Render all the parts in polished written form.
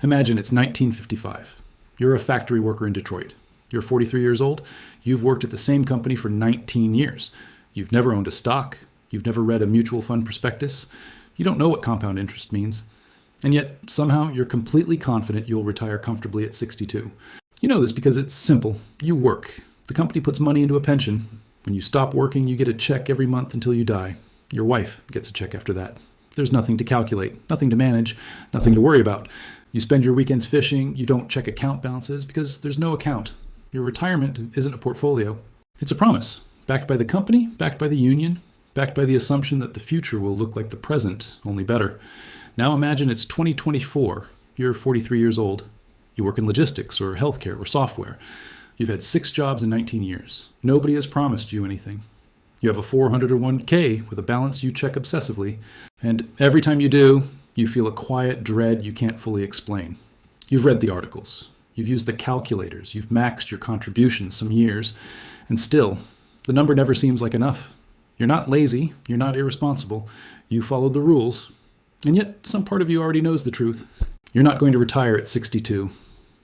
Imagine it's 1955. You're a factory worker in Detroit. You're 43 years old. You've worked at the same company for 19 years. You've never owned a stock. You've never read a mutual fund prospectus. You don't know what compound interest means. And yet, somehow, you're completely confident you'll retire comfortably at 62. You know this because it's simple. You work. The company puts money into a pension. When you stop working, you get a check every month until you die. Your wife gets a check after that. There's nothing to calculate, nothing to manage, nothing to worry about. You spend your weekends fishing. You don't check account balances because there's no account. Your retirement isn't a portfolio. It's a promise, backed by the company, backed by the union, backed by the assumption that the future will look like the present, only better. Now imagine it's 2024. You're 43 years old. You work in logistics or healthcare or software. You've had 6 jobs in 19 years. Nobody has promised you anything. You have a 401k with a balance you check obsessively, and every time you do, you feel a quiet dread you can't fully explain. You've read the articles. You've used the calculators. You've maxed your contributions some years, and still, the number never seems like enough. You're not lazy. You're not irresponsible. You followed the rules. And yet, some part of you already knows the truth. You're not going to retire at 62.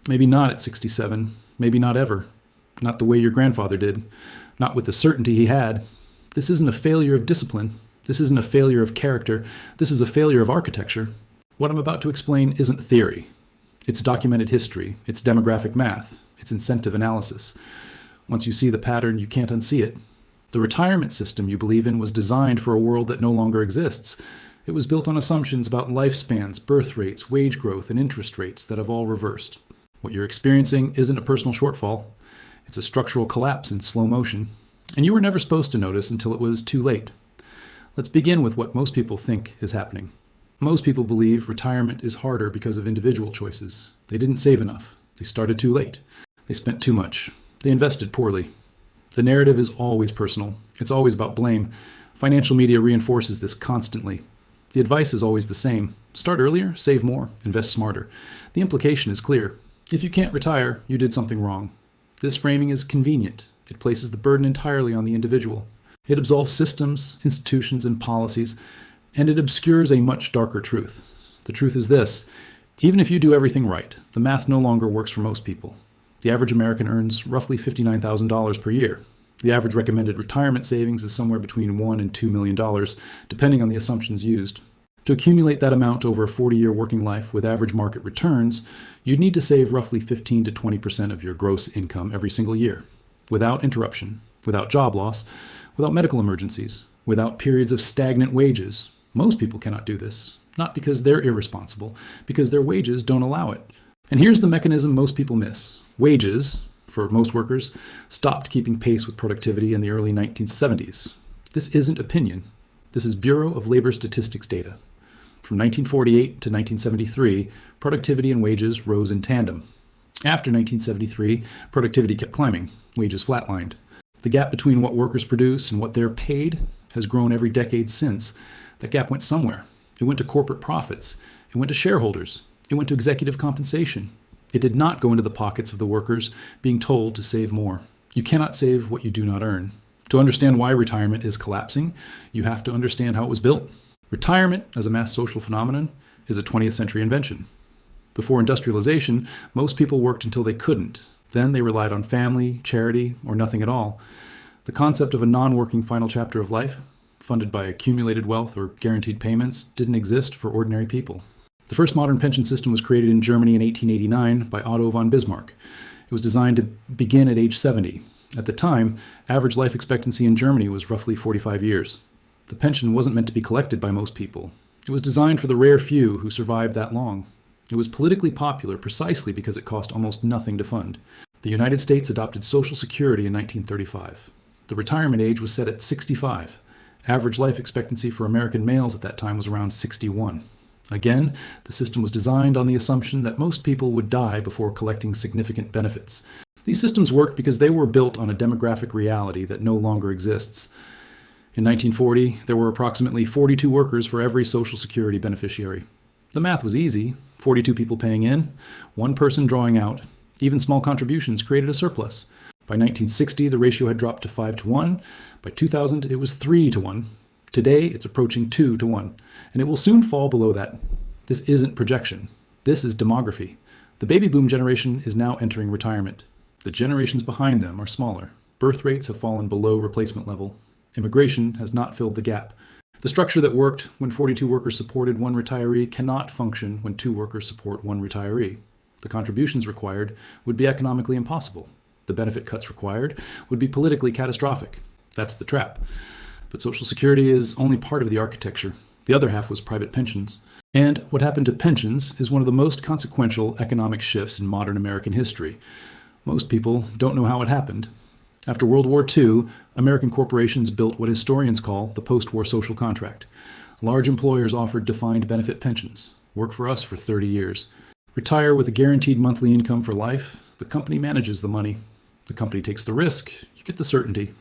Maybe not at 67. Maybe not ever. Not the way your grandfather did. Not with the certainty he had. This isn't a failure of discipline. This isn't a failure of character. This is a failure of architecture. What I'm about to explain isn't theory. It's documented history. It's demographic math. It's incentive analysis. Once you see the pattern, you can't unsee it. The retirement system you believe in was designed for a world that no longer exists. It was built on assumptions about lifespans, birth rates, wage growth, and interest rates that have all reversed. What you're experiencing isn't a personal shortfall. It's a structural collapse in slow motion. And you were never supposed to notice until it was too late. Let's begin with what most people think is happening. Most people believe retirement is harder because of individual choices. They didn't save enough. They started too late. They spent too much. They invested poorly. The narrative is always personal. It's always about blame. Financial media reinforces this constantly. The advice is always the same. Start earlier, save more, invest smarter. The implication is clear. If you can't retire, you did something wrong. This framing is convenient. It places the burden entirely on the individual. It absolves systems, institutions, and policies, and it obscures a much darker truth. The truth is this: even if you do everything right, the math no longer works for most people. The average American earns roughly $59,000 per year. The average recommended retirement savings is somewhere between $1 and $2 million, depending on the assumptions used. To accumulate that amount over a 40-year working life with average market returns, you'd need to save roughly 15 to 20% of your gross income every single year, without interruption, without job loss, without medical emergencies, without periods of stagnant wages. Most people cannot do this, not because they're irresponsible, because their wages don't allow it. And here's the mechanism most people miss. Wages, for most workers, stopped keeping pace with productivity in the early 1970s. This isn't opinion. This is Bureau of Labor Statistics data. From 1948 to 1973, productivity and wages rose in tandem. After 1973, productivity kept climbing. Wages flatlined. The gap between what workers produce and what they're paid has grown every decade since. That gap went somewhere. It went to corporate profits. It went to shareholders. It went to executive compensation. It did not go into the pockets of the workers being told to save more. You cannot save what you do not earn. To understand why retirement is collapsing, you have to understand how it was built. Retirement, as a mass social phenomenon, is a 20th century invention. Before industrialization, most people worked until they couldn't. Then they relied on family, charity, or nothing at all. The concept of a non-working final chapter of life, funded by accumulated wealth or guaranteed payments, didn't exist for ordinary people. The first modern pension system was created in Germany in 1889 by Otto von Bismarck. It was designed to begin at age 70. At the time, average life expectancy in Germany was roughly 45 years. The pension wasn't meant to be collected by most people. It was designed for the rare few who survived that long. It was politically popular precisely because it cost almost nothing to fund. The United States adopted Social Security in 1935. The retirement age was set at 65. Average life expectancy for American males at that time was around 61. Again, the system was designed on the assumption that most people would die before collecting significant benefits. These systems worked because they were built on a demographic reality that no longer exists. In 1940, there were approximately 42 workers for every Social Security beneficiary. The math was easy: 42 people paying in, one person drawing out. Even small contributions created a surplus. By 1960, the ratio had dropped to 5 to 1. By 2000, it was 3 to 1. Today, it's approaching 2 to 1, and it will soon fall below that. This isn't projection. This is demography. The baby boom generation is now entering retirement. The generations behind them are smaller. Birth rates have fallen below replacement level. Immigration has not filled the gap. The structure that worked when 42 workers supported one retiree cannot function when 2 workers support one retiree. The contributions required would be economically impossible. The benefit cuts required would be politically catastrophic. That's the trap. But Social Security is only part of the architecture. The other half was private pensions. And what happened to pensions is one of the most consequential economic shifts in modern American history. Most people don't know how it happened. After World War II, American corporations built what historians call the post-war social contract. Large employers offered defined benefit pensions. Work for us for 30 years. Retire with a guaranteed monthly income for life. The company manages the money. The company takes the risk. You get the certainty.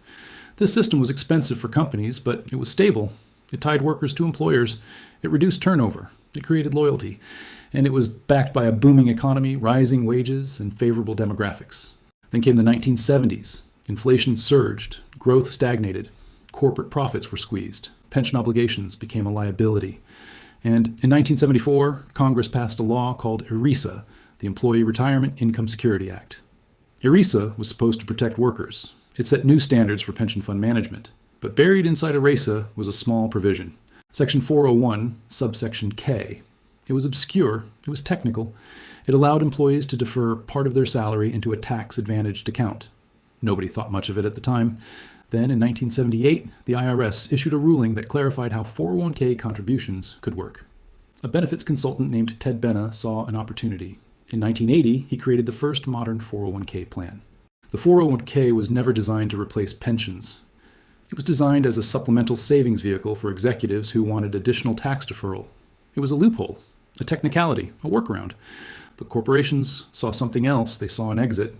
This system was expensive for companies, but it was stable. It tied workers to employers. It reduced turnover. It created loyalty. And it was backed by a booming economy, rising wages, and favorable demographics. Then came the 1970s. Inflation surged, growth stagnated, corporate profits were squeezed, pension obligations became a liability. And in 1974, Congress passed a law called ERISA, the Employee Retirement Income Security Act. ERISA was supposed to protect workers. It set new standards for pension fund management. But buried inside ERISA was a small provision, Section 401, subsection K. It was obscure, it was technical. It allowed employees to defer part of their salary into a tax-advantaged account. Nobody thought much of it at the time. Then, in 1978, the IRS issued a ruling that clarified how 401k contributions could work. A benefits consultant named Ted Benna saw an opportunity. In 1980, he created the first modern 401k plan. The 401k was never designed to replace pensions. It was designed as a supplemental savings vehicle for executives who wanted additional tax deferral. It was a loophole, a technicality, a workaround. But corporations saw something else. They saw an exit.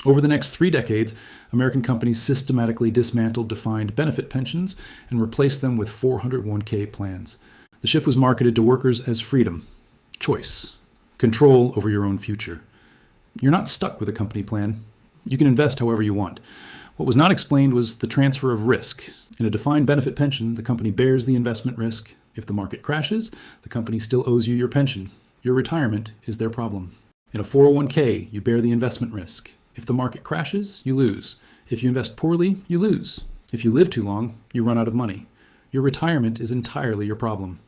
Over the next 3 decades, American companies systematically dismantled defined benefit pensions and replaced them with 401k plans. The shift was marketed to workers as freedom, choice, control over your own future. You're not stuck with a company plan. You can invest however you want. What was not explained was the transfer of risk. In a defined benefit pension, the company bears the investment risk. If the market crashes, the company still owes you your pension. Your retirement is their problem. In a 401k, you bear the investment risk. If the market crashes, you lose. If you invest poorly, you lose. If you live too long, you run out of money. Your retirement is entirely your problem.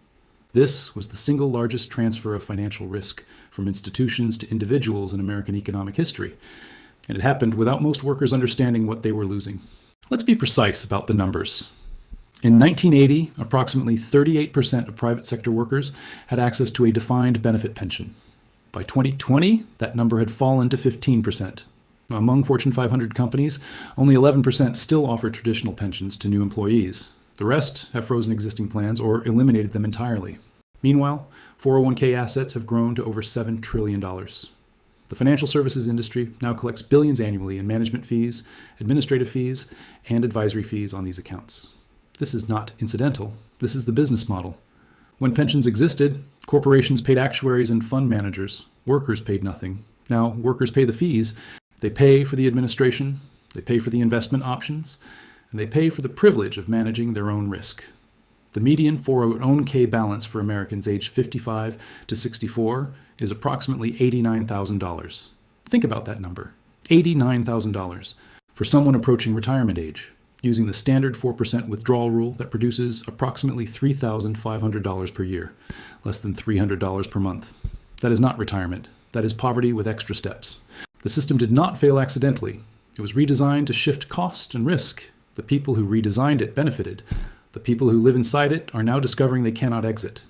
This was the single largest transfer of financial risk from institutions to individuals in American economic history. And it happened without most workers understanding what they were losing. Let's be precise about the numbers. In 1980, approximately 38% of private sector workers had access to a defined benefit pension. By 2020, that number had fallen to 15%. Among Fortune 500 companies, only 11% still offer traditional pensions to new employees. The rest have frozen existing plans or eliminated them entirely. Meanwhile, 401k assets have grown to over $7 trillion. The financial services industry now collects billions annually in management fees, administrative fees, and advisory fees on these accounts. This is not incidental. This is the business model. When pensions existed, corporations paid actuaries and fund managers. Workers paid nothing. Now, workers pay the fees. They pay for the administration, they pay for the investment options, and they pay for the privilege of managing their own risk. The median 401k balance for Americans aged 55 to 64 is approximately $89,000. Think about that number, $89,000, for someone approaching retirement age, using the standard 4% withdrawal rule that produces approximately $3,500 per year, less than $300 per month. That is not retirement. That is poverty with extra steps. The system did not fail accidentally. It was redesigned to shift cost and risk. The people who redesigned it benefited. The people who live inside it are now discovering they cannot exit.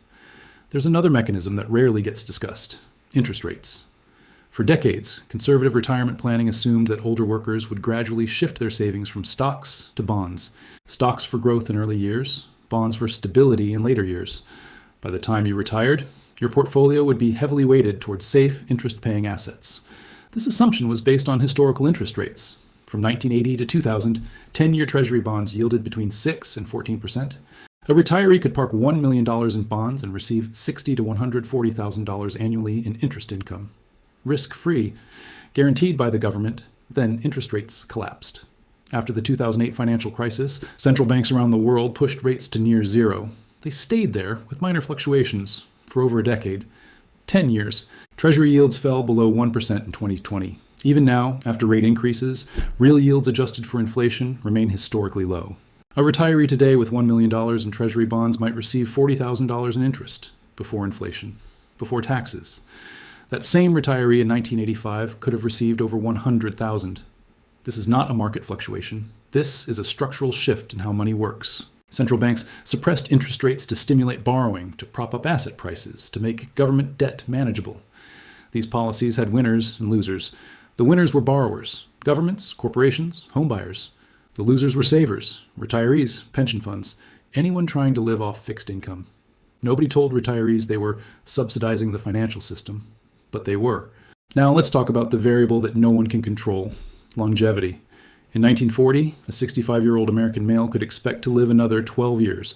There's another mechanism that rarely gets discussed: interest rates. For decades, conservative retirement planning assumed that older workers would gradually shift their savings from stocks to bonds. Stocks for growth in early years, bonds for stability in later years. By the time you retired, your portfolio would be heavily weighted towards safe, interest-paying assets. This assumption was based on historical interest rates. From 1980 to 2000, 10-year Treasury bonds yielded between 6 and 14%. A retiree could park $1 million in bonds and receive $60,000 to $140,000 annually in interest income. Risk-free, guaranteed by the government, then interest rates collapsed. After the 2008 financial crisis, central banks around the world pushed rates to near zero. They stayed there, with minor fluctuations, for over a decade. 10 years. Treasury yields fell below 1% in 2020. Even now, after rate increases, real yields adjusted for inflation remain historically low. A retiree today with $1 million in Treasury bonds might receive $40,000 in interest before inflation, before taxes. That same retiree in 1985 could have received over $100,000. This is not a market fluctuation. This is a structural shift in how money works. Central banks suppressed interest rates to stimulate borrowing, to prop up asset prices, to make government debt manageable. These policies had winners and losers. The winners were borrowers, governments, corporations, homebuyers. The losers were savers, retirees, pension funds, anyone trying to live off fixed income. Nobody told retirees they were subsidizing the financial system, but they were. Now let's talk about the variable that no one can control, longevity. In 1940, a 65-year-old American male could expect to live another 12 years.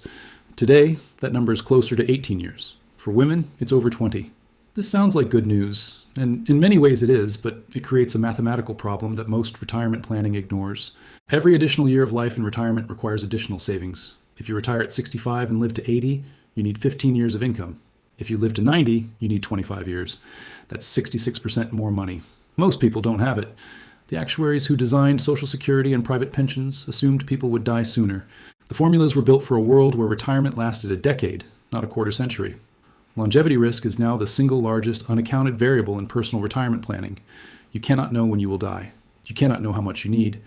Today, that number is closer to 18 years. For women, it's over 20. This sounds like good news, and in many ways it is, but it creates a mathematical problem that most retirement planning ignores. Every additional year of life in retirement requires additional savings. If you retire at 65 and live to 80, you need 15 years of income. If you live to 90, you need 25 years. That's 66% more money. Most people don't have it. The actuaries who designed Social Security and private pensions assumed people would die sooner. The formulas were built for a world where retirement lasted a decade, not a quarter century. Longevity risk is now the single largest unaccounted variable in personal retirement planning. You cannot know when you will die. You cannot know how much you need.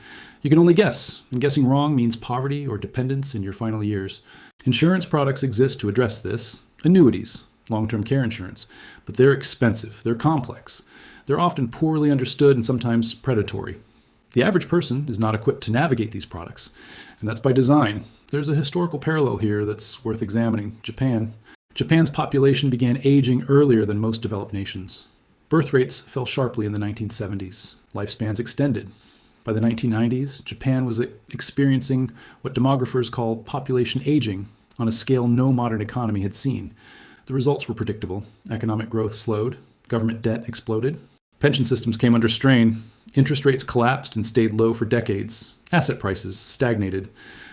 You can only guess, and guessing wrong means poverty or dependence in your final years. Insurance products exist to address this. Annuities, long-term care insurance, but they're expensive, they're complex. They're often poorly understood and sometimes predatory. The average person is not equipped to navigate these products, and that's by design. There's a historical parallel here that's worth examining. Japan. Japan's population began aging earlier than most developed nations. Birth rates fell sharply in the 1970s. Lifespans extended. By the 1990s, Japan was experiencing what demographers call population aging on a scale no modern economy had seen. The results were predictable. Economic growth slowed. Government debt exploded. Pension systems came under strain. Interest rates collapsed and stayed low for decades. Asset prices stagnated.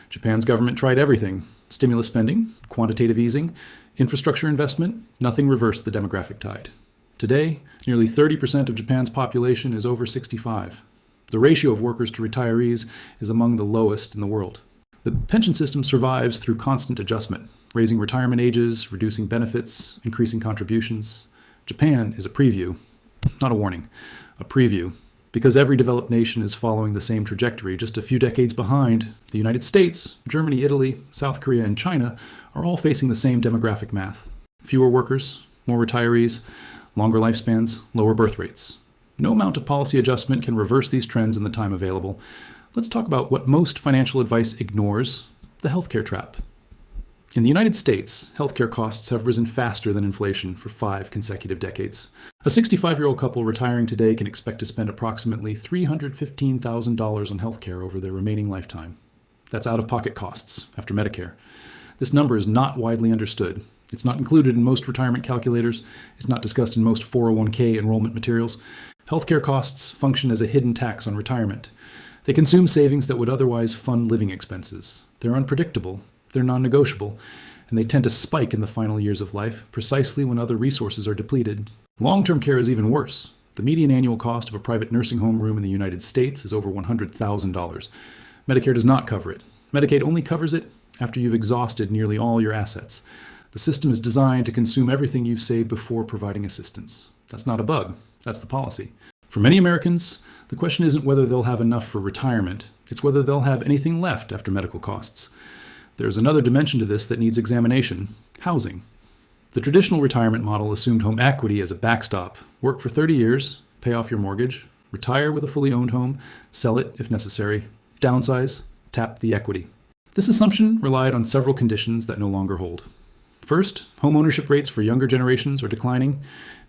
Japan's government tried everything. Stimulus spending, quantitative easing, infrastructure investment, nothing reversed the demographic tide. Today, nearly 30% of Japan's population is over 65. The ratio of workers to retirees is among the lowest in the world. The pension system survives through constant adjustment, raising retirement ages, reducing benefits, increasing contributions. Japan is a preview, not a warning, a preview, because every developed nation is following the same trajectory. Just a few decades behind, the United States, Germany, Italy, South Korea, and China are all facing the same demographic math. Fewer workers, more retirees, longer lifespans, lower birth rates. No amount of policy adjustment can reverse these trends in the time available. Let's talk about what most financial advice ignores, the healthcare trap. In the United States, healthcare costs have risen faster than inflation for 5 consecutive decades. A 65-year-old couple retiring today can expect to spend approximately $315,000 on healthcare over their remaining lifetime. That's out-of-pocket costs after Medicare. This number is not widely understood. It's not included in most retirement calculators. It's not discussed in most 401k enrollment materials. Healthcare costs function as a hidden tax on retirement. They consume savings that would otherwise fund living expenses. They're unpredictable. They're non-negotiable, and they tend to spike in the final years of life, precisely when other resources are depleted. Long-term care is even worse. The median annual cost of a private nursing home room in the United States is over $100,000. Medicare does not cover it. Medicaid only covers it after you've exhausted nearly all your assets. The system is designed to consume everything you've saved before providing assistance. That's not a bug. That's the policy. For many Americans, the question isn't whether they'll have enough for retirement. It's whether they'll have anything left after medical costs. There's another dimension to this that needs examination: housing. The traditional retirement model assumed home equity as a backstop. Work for 30 years, pay off your mortgage, retire with a fully owned home, sell it if necessary, downsize, tap the equity. This assumption relied on several conditions that no longer hold. First, home ownership rates for younger generations are declining.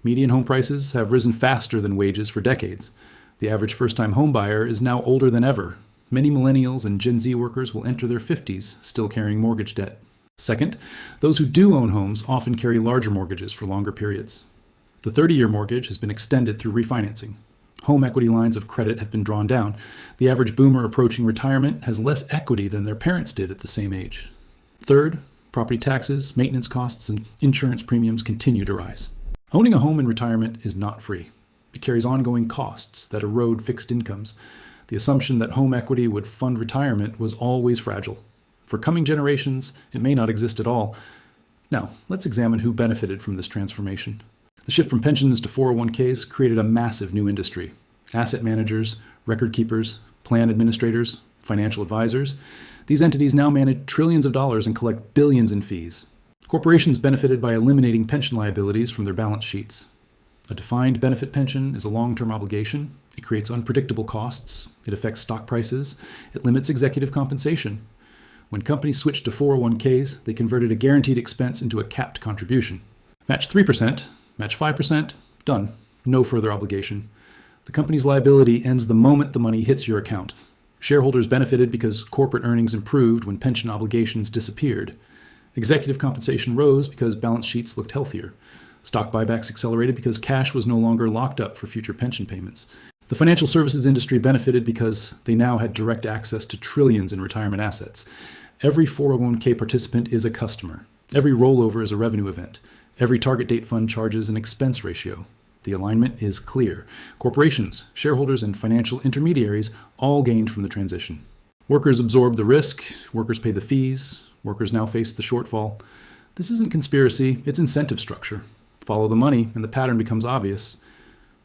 Median home prices have risen faster than wages for decades. The average first-time home buyer is now older than ever. Many millennials and Gen Z workers will enter their 50s still carrying mortgage debt. Second, those who do own homes often carry larger mortgages for longer periods. The 30-year mortgage has been extended through refinancing. Home equity lines of credit have been drawn down. The average boomer approaching retirement has less equity than their parents did at the same age. Third, property taxes, maintenance costs, and insurance premiums continue to rise. Owning a home in retirement is not free. It carries ongoing costs that erode fixed incomes. The assumption that home equity would fund retirement was always fragile. For coming generations, it may not exist at all. Now, let's examine who benefited from this transformation. The shift from pensions to 401ks created a massive new industry. Asset managers, record keepers, plan administrators, financial advisors. These entities now manage trillions of dollars and collect billions in fees. Corporations benefited by eliminating pension liabilities from their balance sheets. A defined benefit pension is a long-term obligation. It creates unpredictable costs. It affects stock prices. It limits executive compensation. When companies switched to 401ks, they converted a guaranteed expense into a capped contribution. Match 3%, match 5%, done. No further obligation. The company's liability ends the moment the money hits your account. Shareholders benefited because corporate earnings improved when pension obligations disappeared. Executive compensation rose because balance sheets looked healthier. Stock buybacks accelerated because cash was no longer locked up for future pension payments. The financial services industry benefited because they now had direct access to trillions in retirement assets. Every 401k participant is a customer. Every rollover is a revenue event. Every target date fund charges an expense ratio. The alignment is clear. Corporations, shareholders, and financial intermediaries all gained from the transition. Workers absorbed the risk. Workers pay the fees. Workers now face the shortfall. This isn't conspiracy, it's incentive structure. Follow the money, and the pattern becomes obvious.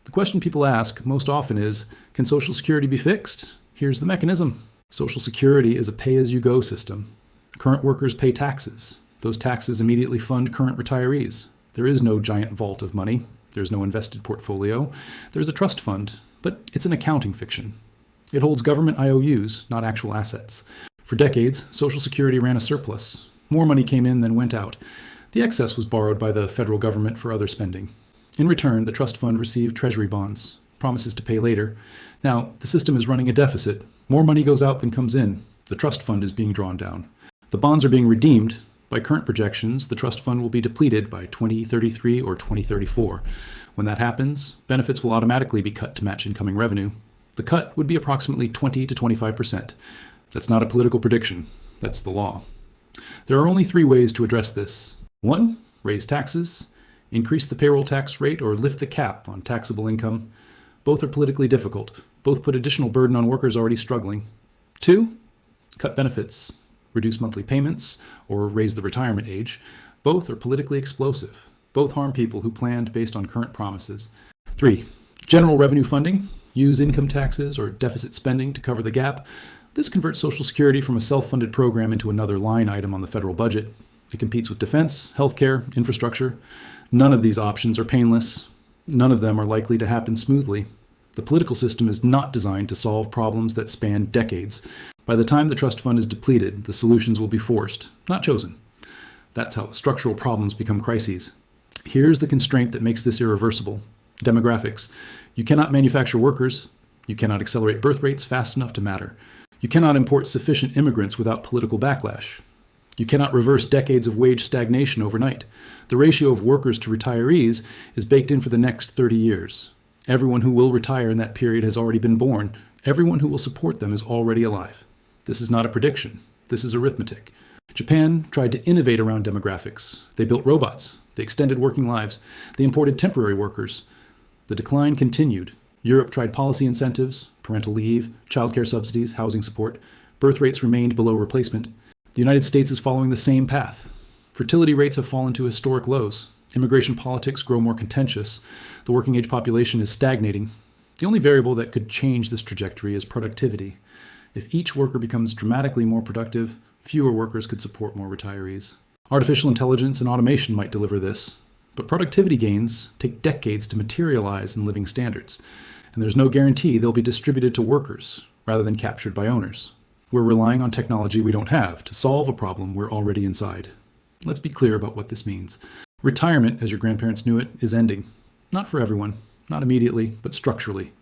The question people ask most often is, can Social Security be fixed? Here's the mechanism. Social Security is a pay-as-you-go system. Current workers pay taxes. Those taxes immediately fund current retirees. There is no giant vault of money. There's no invested portfolio. There's a trust fund, but it's an accounting fiction. It holds government IOUs, not actual assets. For decades, Social Security ran a surplus. More money came in than went out. The excess was borrowed by the federal government for other spending. In return, the trust fund received treasury bonds, promises to pay later. Now, the system is running a deficit. More money goes out than comes in. The trust fund is being drawn down. The bonds are being redeemed. By current projections, the trust fund will be depleted by 2033 or 2034. When that happens, benefits will automatically be cut to match incoming revenue. The cut would be approximately 20 to 25%. That's not a political prediction. That's the law. There are only 3 ways to address this. 1, raise taxes, increase the payroll tax rate, or lift the cap on taxable income. Both are politically difficult. Both put additional burden on workers already struggling. 2, cut benefits, reduce monthly payments, or raise the retirement age. Both are politically explosive. Both harm people who planned based on current promises. 3, general revenue funding, use income taxes or deficit spending to cover the gap. This converts Social Security from a self-funded program into another line item on the federal budget. It competes with defense, healthcare, infrastructure. None of these options are painless. None of them are likely to happen smoothly. The political system is not designed to solve problems that span decades. By the time the trust fund is depleted, the solutions will be forced, not chosen. That's how structural problems become crises. Here's the constraint that makes this irreversible. Demographics. You cannot manufacture workers. You cannot accelerate birth rates fast enough to matter. You cannot import sufficient immigrants without political backlash. You cannot reverse decades of wage stagnation overnight. The ratio of workers to retirees is baked in for the next 30 years. Everyone who will retire in that period has already been born. Everyone who will support them is already alive. This is not a prediction. This is arithmetic. Japan tried to innovate around demographics. They built robots. They extended working lives. They imported temporary workers. The decline continued. Europe tried policy incentives, parental leave, childcare subsidies, housing support. Birth rates remained below replacement. The United States is following the same path. Fertility rates have fallen to historic lows. Immigration politics grow more contentious. The working age population is stagnating. The only variable that could change this trajectory is productivity. If each worker becomes dramatically more productive, fewer workers could support more retirees. Artificial intelligence and automation might deliver this, but productivity gains take decades to materialize in living standards, and there's no guarantee they'll be distributed to workers rather than captured by owners. We're relying on technology we don't have to solve a problem we're already inside. Let's be clear about what this means. Retirement, as your grandparents knew it, is ending. Not for everyone, not immediately, but structurally.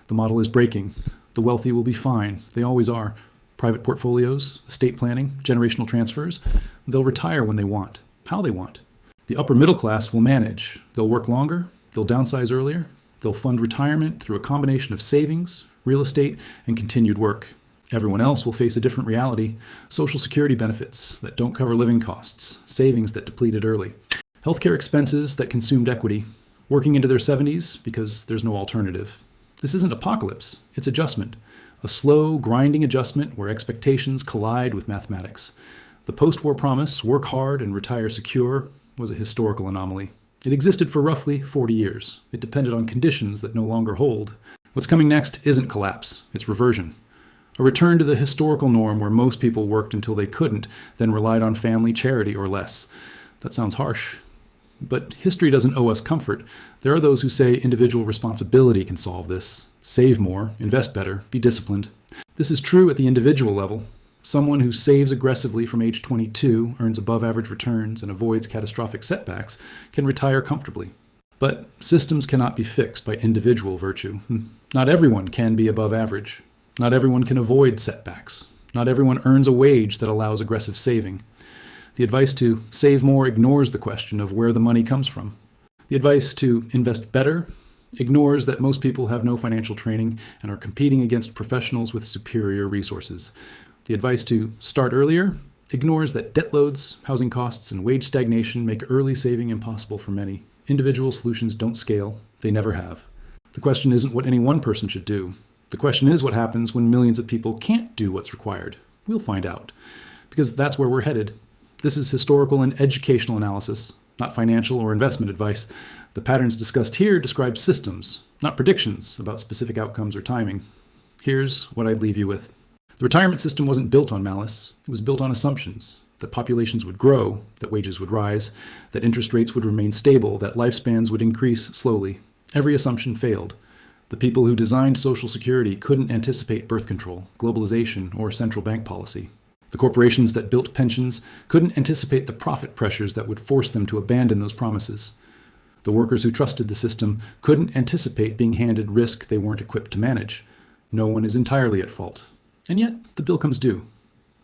The model is breaking. The wealthy will be fine. They always are. Private portfolios, estate planning, generational transfers. They'll retire when they want, how they want. The upper middle class will manage. They'll work longer. They'll downsize earlier. They'll fund retirement through a combination of savings, real estate, and continued work. Everyone else will face a different reality. Social Security benefits that don't cover living costs, savings that depleted early, healthcare expenses that consumed equity, working into their 70s because there's no alternative. This isn't apocalypse, it's adjustment. A slow, grinding adjustment where expectations collide with mathematics. The post-war promise, work hard and retire secure, was a historical anomaly. It existed for roughly 40 years. It depended on conditions that no longer hold. What's coming next isn't collapse, it's reversion. A return to the historical norm where most people worked until they couldn't, then relied on family charity or less. That sounds harsh. But history doesn't owe us comfort. There are those who say individual responsibility can solve this. Save more, invest better, be disciplined. This is true at the individual level. Someone who saves aggressively from age 22, earns above average returns, and avoids catastrophic setbacks can retire comfortably. But systems cannot be fixed by individual virtue. Not everyone can be above average. Not everyone can avoid setbacks. Not everyone earns a wage that allows aggressive saving. The advice to save more ignores the question of where the money comes from. The advice to invest better ignores that most people have no financial training and are competing against professionals with superior resources. The advice to start earlier ignores that debt loads, housing costs, and wage stagnation make early saving impossible for many. Individual solutions don't scale. They never have. The question isn't what any one person should do. The question is what happens when millions of people can't do what's required. We'll find out. Because that's where we're headed. This is historical and educational analysis, not financial or investment advice. The patterns discussed here describe systems, not predictions about specific outcomes or timing. Here's what I'd leave you with. The retirement system wasn't built on malice. It was built on assumptions that populations would grow, that wages would rise, that interest rates would remain stable, that lifespans would increase slowly. Every assumption failed. The people who designed Social Security couldn't anticipate birth control, globalization, or central bank policy. The corporations that built pensions couldn't anticipate the profit pressures that would force them to abandon those promises. The workers who trusted the system couldn't anticipate being handed risk they weren't equipped to manage. No one is entirely at fault. And yet, the bill comes due.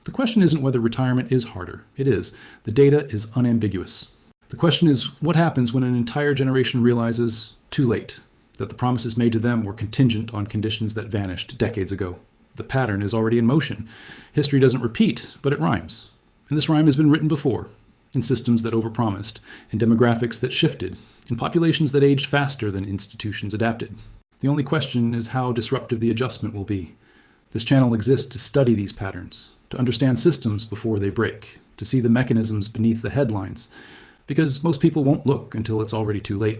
The question isn't whether retirement is harder. It is. The data is unambiguous. The question is what happens when an entire generation realizes, too late, that the promises made to them were contingent on conditions that vanished decades ago. The pattern is already in motion. History doesn't repeat, but it rhymes. And this rhyme has been written before, in systems that overpromised, in demographics that shifted, in populations that aged faster than institutions adapted. The only question is how disruptive the adjustment will be. This channel exists to study these patterns, to understand systems before they break, to see the mechanisms beneath the headlines, because most people won't look until it's already too late.